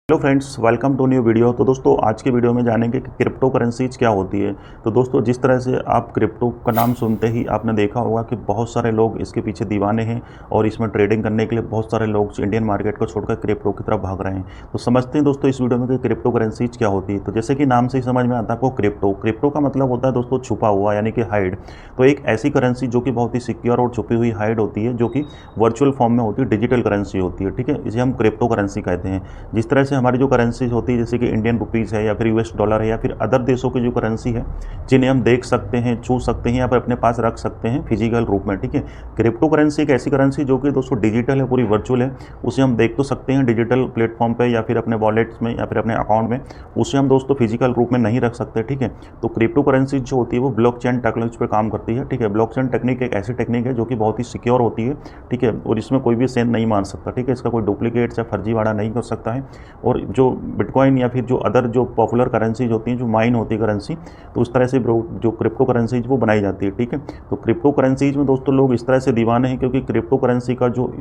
Hello friends, welcome to new video. तो दोस्तों आज की वीडियो में जानेंगे कि क्रिप्टो करेंसीज क्या होती है। तो दोस्तों जिस तरह से आप क्रिप्टो का नाम सुनते ही आपने देखा होगा कि बहुत सारे लोग इसके पीछे दीवाने हैं और इसमें ट्रेडिंग करने के लिए बहुत सारे लोग इंडियन मार्केट को छोड़कर क्रिप्टो की तरफ भाग रहे हैं। तो समझते हैं दोस्तों इस वीडियो में कि क्रिप्टो करेंसीज क्या होती है। तो जैसे कि नाम से ही समझ में आता है आपको क्रिप्टो का मतलब होता है दोस्तों छुपा हुआ, यानी कि हाइड। तो एक ऐसी करेंसी जो कि बहुत ही सिक्योर और छुपी हुई हाइड होती है, जो कि वर्चुअल फॉर्म में होती है, डिजिटल करेंसी होती है। ठीक है, इसे हम क्रिप्टो करेंसी कहते हैं। जिस तरह से हमारी जो करेंसी होती है जैसे कि इंडियन रुपीज़ है या फिर यूएस डॉलर है या फिर अदर देशों की जो करेंसी है जिन्हें हम देख सकते हैं, छू सकते हैं या फिर अपने पास रख सकते हैं फिजिकल रूप में। ठीक है, क्रिप्टो करेंसी एक ऐसी करेंसी जो कि दोस्तों डिजिटल है, पूरी वर्चुअल है। उसे हम देख तो सकते हैं डिजिटल प्लेटफॉर्म पे या फिर अपने वॉलेट्स में या फिर अपने अकाउंट में, उसे हम दोस्तों फिजिकल रूप में नहीं रख सकते। ठीक है, तो क्रिप्टो करेंसी जो होती है वो ब्लॉकचेन टेक्नोलॉजी पे काम करती है। ठीक है, ब्लॉकचेन टेक्निक एक ऐसी टेक्निक है जो कि बहुत ही सिक्योर होती है। ठीक है, और इसमें कोई भी सेंध नहीं मार सकता। ठीक है, इसका कोई डुप्लीकेट या फर्जीवाड़ा नहीं कर सकता है। और जो बिटकॉइन या फिर जो अदर जो पॉपुलर करेंसीज होती हैं, जो माइन होती है करेंसी, तो उस तरह से जो क्रिप्टो करेंसीज वो बनाई जाती है। ठीक है, तो क्रिप्टो करेंसीज में दोस्तों लोग इस तरह से दीवाने हैं क्योंकि क्रिप्टो करेंसी का जो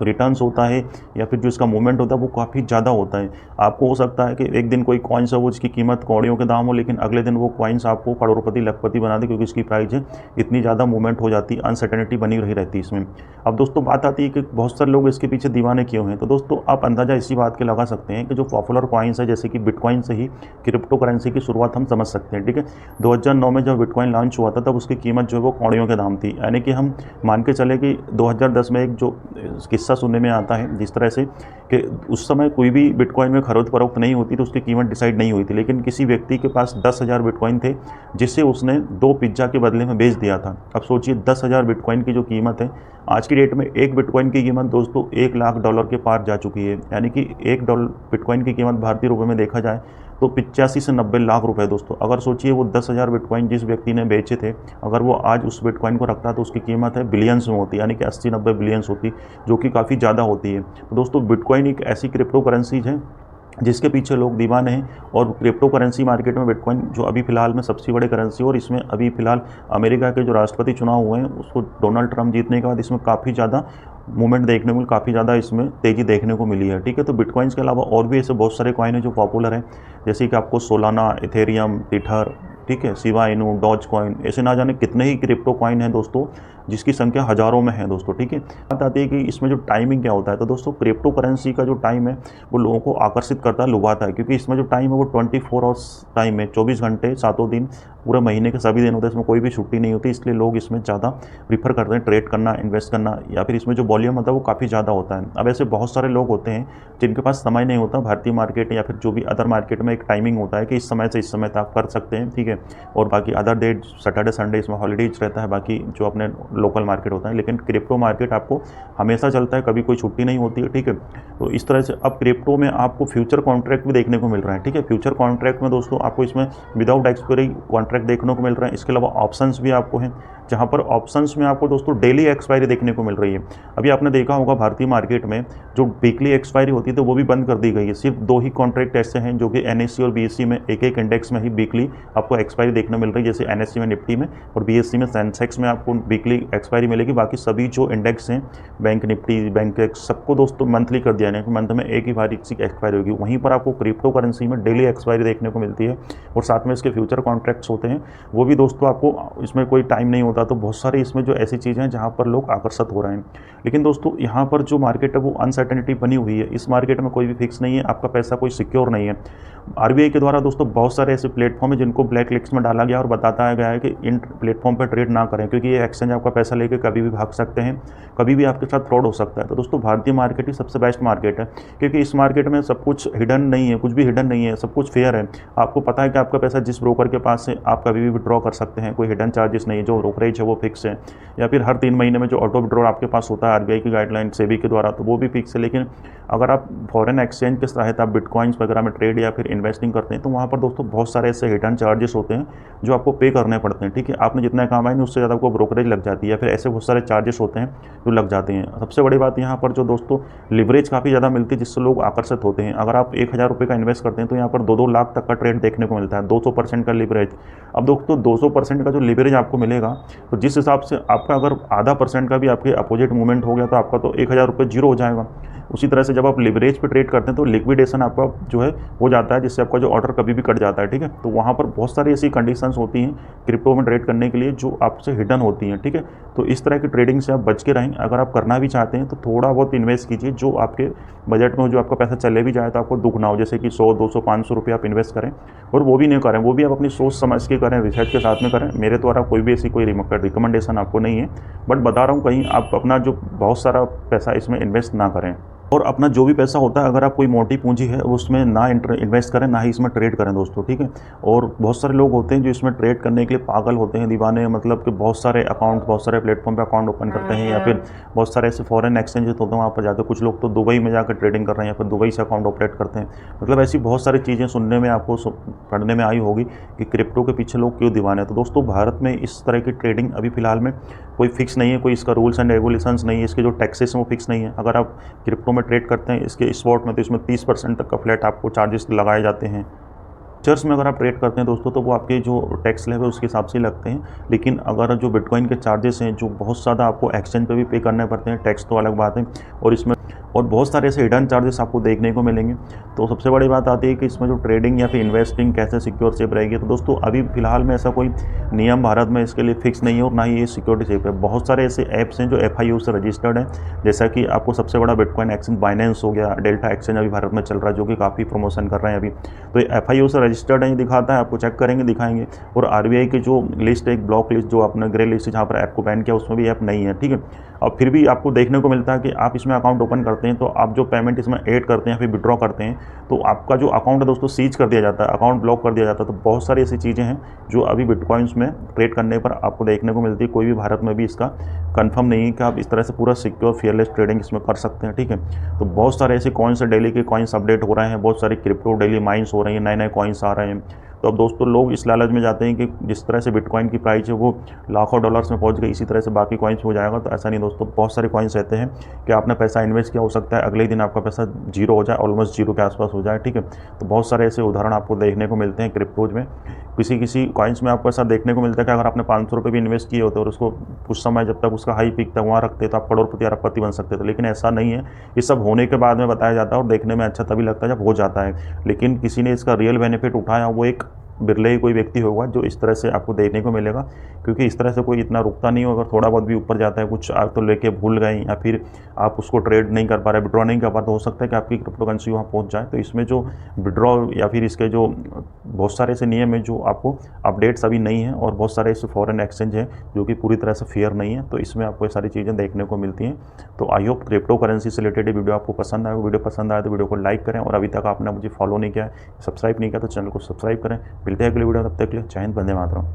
रिटर्न्स होता है या फिर जो इसका मूवमेंट होता है वो काफ़ी ज़्यादा होता है। आपको हो सकता है कि एक दिन कोई कॉइन्स है वो जिसकी कीमत कौड़ियों के दाम हो, लेकिन अगले दिन वो कॉइन्स आपको करोड़पति लखपति बना दे क्योंकि इसकी प्राइस है इतनी ज़्यादा मूवमेंट हो जाती है, अनसर्टेनिटी बनी रही रहती है इसमें। अब दोस्तों बात आती है कि बहुत सारे लोग इसके पीछे दीवाने क्यों हैं। तो दोस्तों आप अंदाज़ा इसी बात के लगा सकते हैं कि जो पॉपुलर कॉइन्स है जैसे कि बिटकॉइन से ही क्रिप्टो करेंसी की शुरुआत हम समझ सकते हैं। ठीक है, 2009 में जब बिटकॉइन लॉन्च हुआ था तब उसकी कीमत जो है वो कौड़ियों के दाम थी। यानी कि हम मान के चले कि 2010 में एक जो किस्सा सुनने में आता है जिस तरह से कि उस समय कोई भी बिटकॉइन में खरीद फरोख्त नहीं होती तो उसकी कीमत डिसाइड नहीं हुई थी, लेकिन किसी व्यक्ति के पास 10,000 बिटकॉइन थे जिससे उसने 2 पिज्ज़ा के बदले में बेच दिया था। अब सोचिए 10,000 बिटकॉइन की जो कीमत है आज की डेट में, एक बिटकॉइन की कीमत दोस्तों $1,00,000 के पार जा चुकी है। यानी कि $1 बिटकॉइन की कीमत भारतीय रुपये में देखा जाए तो 85 से 90 लाख रुपए दोस्तों। अगर सोचिए वो 10,000 बिटकॉइन जिस व्यक्ति ने बेचे थे, अगर वो आज उस बिटकॉइन को रखता तो उसकी कीमत है बिलियंस में होती, यानी कि 80-90 बिलियंस होती, जो कि काफ़ी ज़्यादा होती है। तो दोस्तों बिटकॉइन एक ऐसी क्रिप्टो करेंसीज है जिसके पीछे लोग दीवाने हैं। और क्रिप्टो करेंसी मार्केट में बिटकॉइन जो अभी फिलहाल में सबसे बड़ी करेंसी, और इसमें अभी फिलहाल अमेरिका के जो राष्ट्रपति चुनाव हुए हैं उसको डोनाल्ड ट्रंप जीतने के बाद इसमें काफ़ी ज़्यादा मूवमेंट देखने को मिली, काफ़ी ज़्यादा इसमें तेज़ी देखने को मिली है। ठीक है, तो बिटकॉइंस के अलावा और भी ऐसे बहुत सारे कॉइन हैं जो पॉपुलर हैं, जैसे कि आपको सोलाना, इथेरियम, टिथर, ठीक है, शिबा इनू, डॉज कॉइन, ऐसे ना जाने कितने ही क्रिप्टो कॉइन हैं दोस्तों, जिसकी संख्या हज़ारों में है दोस्तों। ठीक है, बात आती है कि इसमें जो टाइमिंग क्या होता है। तो दोस्तों क्रिप्टो करेंसी का जो टाइम है वो लोगों को आकर्षित करता है, लुभाता है, क्योंकि इसमें जो टाइम है वो 24 आवर्स टाइम है, 24 घंटे 7 दिन, पूरे महीने के सभी दिन होते हैं, इसमें कोई भी छुट्टी नहीं होती। इसलिए लोग इसमें ज़्यादा प्रीफर करते हैं ट्रेड करना, इन्वेस्ट करना, या फिर इसमें जो वॉल्यूम होता है वो काफ़ी ज़्यादा होता है। अब ऐसे बहुत सारे लोग होते हैं जिनके पास समय नहीं होता, भारतीय मार्केट या फिर जो भी अदर मार्केट में एक टाइमिंग होता है कि इस समय से इस समय तक आप कर सकते हैं। ठीक है, और बाकी अदर डेट सैटरडे संडे इसमें हॉलीडेज रहता है, बाकी जो अपने लोकल मार्केट होता है। लेकिन क्रिप्टो मार्केट आपको हमेशा चलता है, कभी कोई छुट्टी नहीं होती है। ठीक है, तो इस तरह से अब क्रिप्टो में आपको फ्यूचर कॉन्ट्रैक्ट भी देखने को मिल रहा है। ठीक है, फ्यूचर कॉन्ट्रैक्ट में दोस्तों आपको इसमें विदाउट एक्सपायरी कॉन्ट्रैक्ट देखने को मिल रहा है। इसके अलावा ऑप्शंस भी आपको हैं, जहां पर ऑप्शंस में आपको दोस्तों डेली एक्सपायरी देखने को मिल रही है। अभी आपने देखा होगा भारतीय मार्केट में जो वीकली एक्सपायरी होती है तो वो भी बंद कर दी गई है। सिर्फ 2 ही कॉन्ट्रैक्ट ऐसे हैं जो कि एनएससी और बीएससी में एक इंडेक्स में ही वीकली आपको एक्सपायरी देखने मिल रही है, जैसे एनएससी में निफ्टी में और बीएससी में सेंसेक्स में आपको वीकली एक्सपायरी मिलेगी। बाकी सभी जो इंडेक्स हैं, बैंक निफ्टी, बैंक एक्स, सबको दोस्तों मंथली कर दिया है कि मंथ में एक ही बार इसकी एक्सपायरी होगी। वहीं पर आपको क्रिप्टो करेंसी में डेली एक्सपायरी देखने को मिलती है, और साथ में इसके फ्यूचर कॉन्ट्रैक्ट्स होते हैं, वो भी दोस्तों आपको इसमें कोई टाइम नहीं होता। तो बहुत सारे इसमें जो ऐसी चीज़ें हैं जहाँ पर लोग आकर्षित हो रहे हैं। लेकिन दोस्तों यहाँ पर जो मार्केट है वो अनसर्टेनिटी बनी हुई है। इस मार्केट में कोई भी फिक्स नहीं है, आपका पैसा कोई सिक्योर नहीं है। आरबीआई के द्वारा दोस्तों बहुत सारे ऐसे प्लेटफॉर्म है जिनको ब्लैक लिस्ट में डाला गया और बताया गया है कि इन प्लेटफॉर्म पर ट्रेड ना करें, क्योंकि ये एक्सचेंज आपका पैसा लेकर कभी भी भाग सकते हैं, कभी भी आपके साथ फ्रॉड हो सकता है। तो दोस्तों भारतीय मार्केट ही सबसे बेस्ट मार्केट है, क्योंकि इस मार्केट में सब कुछ हिडन नहीं है, कुछ भी हिडन नहीं है, सब कुछ फेयर है। आपको पता है कि आपका पैसा जिस ब्रोकर के पास है आप कभी भी विड्रॉ कर सकते हैं, कोई हिडन चार्जेस नहीं, जो ब्रोकरेज है वो फिक्स है, या फिर हर 3 महीने में जो ऑटो विड्रॉल आपके पास होता है आरबीआई की गाइडलाइन, सेबी के द्वारा, तो वो भी फिक्स है। लेकिन अगर आप फॉरेन एक्सचेंज के सहायता आप बिटकॉइंस वगैरह में ट्रेड या फिर इन्वेस्टिंग करते हैं तो वहाँ पर दोस्तों बहुत सारे ऐसे हिडन चार्जेस होते हैं जो आपको पे करने पड़ते हैं। ठीक है, आपने जितना कमाया नहीं उससे ज़्यादा आपको ब्रोकरेज लग जाती है, या फिर ऐसे बहुत सारे चार्जेस होते हैं जो लग जाते हैं। सबसे बड़ी बात यहाँ पर जो दोस्तों लिवरेज काफ़ी ज़्यादा मिलती है, जिससे लोग आकर्षित होते हैं। अगर आप 1,000 रुपये का इन्वेस्ट करते हैं तो यहाँ पर 2-2 लाख तक का ट्रेड देखने को मिलता है, 200% का लिवरेज। अब दोस्तों 200% का जो लिवरेज आपको मिलेगा, तो जिस हिसाब से आपका अगर आधा % का भी आपके अपोजिट मूवमेंट हो गया तो आपका तो 1,000 रुपये जीरो हो जाएगा। उसी तरह से जब आप लिवरेज पे ट्रेड करते हैं तो लिक्विडेशन आपका जो है हो जाता है, जिससे आपका जो ऑर्डर कभी भी कट जाता है, ठीक है। तो वहाँ पर बहुत सारी ऐसी कंडीशंस होती हैं क्रिप्टो में ट्रेड करने के लिए जो आपसे हिडन होती हैं, ठीक है। तो इस तरह की ट्रेडिंग से आप बच के रहें। अगर आप करना भी चाहते हैं तो थोड़ा बहुत इन्वेस्ट कीजिए, जो आपके बजट में हो, जो आपका पैसा चले भी जाए तो आपको दुख ना हो। जैसे कि 100, 200, 500 रुपये आप इन्वेस्ट करें, और वो भी नहीं करें, वो भी आप अपनी सोच समझ के करें, रिसर्च के साथ में करें। मेरे द्वारा कोई भी ऐसी कोई रिकमेंडेशन आपको नहीं है, बट बता रहा हूँ कहीं आप अपना जो बहुत सारा पैसा इसमें इन्वेस्ट ना करें। और अपना जो भी पैसा होता है, अगर आप कोई मोटी पूंजी है उसमें ना इन्वेस्ट करें, ना ही इसमें ट्रेड करें दोस्तों, ठीक है। और बहुत सारे लोग होते हैं जो इसमें ट्रेड करने के लिए पागल होते हैं, दीवाने, मतलब कि बहुत सारे अकाउंट, बहुत सारे प्लेटफॉर्म पे अकाउंट ओपन करते हैं, या फिर बहुत सारे ऐसे फॉरेन एक्सचेंजेस होते हैं वहाँ पर जाते हैं। कुछ लोग तो दुबई में जाकर ट्रेडिंग कर रहे हैं, या फिर दुबई से अकाउंट ऑपरेट करते हैं। मतलब ऐसी बहुत सारी चीज़ें सुनने में आपको पढ़ने में आई होगी कि क्रिप्टो के पीछे लोग क्यों दीवाने हैं। तो दोस्तों भारत में इस तरह की ट्रेडिंग अभी फिलहाल में कोई फिक्स नहीं है, कोई इसका रूल्स एंड रेगुलेशंस नहीं है, इसके जो टैक्सेस हैं वो फिक्स नहीं है। अगर आप क्रिप्टो में ट्रेड करते हैं इसके स्पॉट में, तो इसमें 30% तक का फ्लैट आपको चार्जेस लगाए जाते हैं। फ्यूचर्स में अगर आप ट्रेड करते हैं दोस्तों तो वो आपके जो टैक्स स्लैब है उसके हिसाब से लगते हैं। लेकिन अगर जो बिटकॉइन के चार्जेस हैं जो बहुत ज़्यादा आपको एक्सचेंज पे भी पे करने पड़ते हैं, टैक्स तो अलग बात है, और इसमें और बहुत सारे ऐसे हिडन चार्जेस आपको देखने को मिलेंगे। तो सबसे बड़ी बात आती है कि इसमें जो ट्रेडिंग या फिर इन्वेस्टिंग कैसे सिक्योर सेफ रहेगी। तो दोस्तों अभी फिलहाल में ऐसा कोई नियम भारत में इसके लिए फिक्स नहीं है, और ना ही ये सिक्योरिटी सेफ है। बहुत सारे ऐसे ऐप्स हैं जो FIU से रजिस्टर्ड हैं, जैसा कि आपको सबसे बड़ा बिटकॉइन एक्सचेंज बाइनेंस हो गया, डेल्टा एक्सचेंज अभी भारत में चल रहा है जो कि काफ़ी प्रमोशन कर रहे हैं अभी। तो ये FIU से रजिस्टर्ड है, दिखाता है, आपको चेक करेंगे दिखाएंगे। और RBI की जो लिस्ट है, एक ब्लॉक लिस्ट जो आपने ग्रे लिस्ट जहाँ पर ऐप को बैन किया, उसमें भी ऐप नहीं है, ठीक है। और फिर भी आपको देखने को मिलता है कि आप इसमें अकाउंट ओपन करते हैं तो आप जो पेमेंट इसमें ऐड करते हैं या फिर विड्रॉ करते हैं तो आपका जो अकाउंट है दोस्तों सीज कर दिया जाता है, अकाउंट ब्लॉक कर दिया जाता है। तो बहुत सारी ऐसी चीज़ें हैं जो अभी बिटकॉइंस में ट्रेड करने पर आपको देखने को मिलती है। कोई भी भारत में भी इसका कंफर्म नहीं है कि आप इस तरह से पूरा सिक्योर फेयरलेस ट्रेडिंग इसमें कर सकते हैं, ठीक है। तो बहुत सारे ऐसे कॉइन्स डेली के कॉइन्स अपडेट हो रहे हैं, बहुत सारे क्रिप्टो डेली माइंस हो रही हैं, नए नए कॉइन्स आ रहे हैं। तो अब दोस्तों लोग इस लालच में जाते हैं कि जिस तरह से बिटकॉइन की प्राइस है वो लाखों डॉलर्स में पहुंच गई, इसी तरह से बाकी कॉइन्स हो जाएगा। तो ऐसा नहीं दोस्तों, बहुत सारे कॉइन्स रहते हैं कि आपने पैसा इन्वेस्ट किया, हो सकता है अगले दिन आपका पैसा जीरो हो जाए, ऑलमोस्ट जीरो के आसपास हो जाए, ठीक है। तो बहुत सारे ऐसे उदाहरण आपको देखने को मिलते हैं क्रिप्टोज में। किसी कॉइन्स में आपको ऐसा देखने को मिलता है कि अगर आपने 500 रुपये भी इन्वेस्ट किए होते और उसको कुछ समय जब तक उसका हाई पीक तक वहाँ रखते तो आप करोड़पति अरबपति बन सकते थे। लेकिन ऐसा नहीं है, ये सब होने के बाद में बताया जाता है और देखने में अच्छा तभी लगता है जब हो जाता है। लेकिन किसी ने इसका रियल बेनिफिट उठाया, वो एक बिरले ही कोई व्यक्ति होगा जो इस तरह से आपको देखने को मिलेगा, क्योंकि इस तरह से कोई इतना रुकता नहीं होगा। थोड़ा बहुत भी ऊपर जाता है, कुछ आप तो लेके भूल गए या फिर आप उसको ट्रेड नहीं कर पा रहे, विड्रॉ नहीं कर पा रहे, तो हो सकता है कि आपकी क्रिप्टो करेंसी वहाँ पहुँच जाए। तो इसमें जो विड्रॉ या फिर इसके जो बहुत सारे ऐसे नियम हैं जो आपको अपडेट्स अभी नहीं है, और बहुत सारे ऐसे फॉरेन एक्सचेंज हैं जो कि पूरी तरह से फेयर नहीं है। तो इसमें आपको ये सारी चीज़ें देखने को मिलती हैं। तो आई होप क्रिप्टो करेंसी से रिलेटेड वीडियो आपको पसंद आए। वीडियो पसंद आए तो वीडियो को लाइक करें, और अभी तक आपने मुझे फॉलो नहीं किया है, सब्सक्राइब नहीं किया तो चैनल को सब्सक्राइब करें। मिलते हैं अगले वीडियो, तब तक के लिए जय हिंद, वंदे मातरम।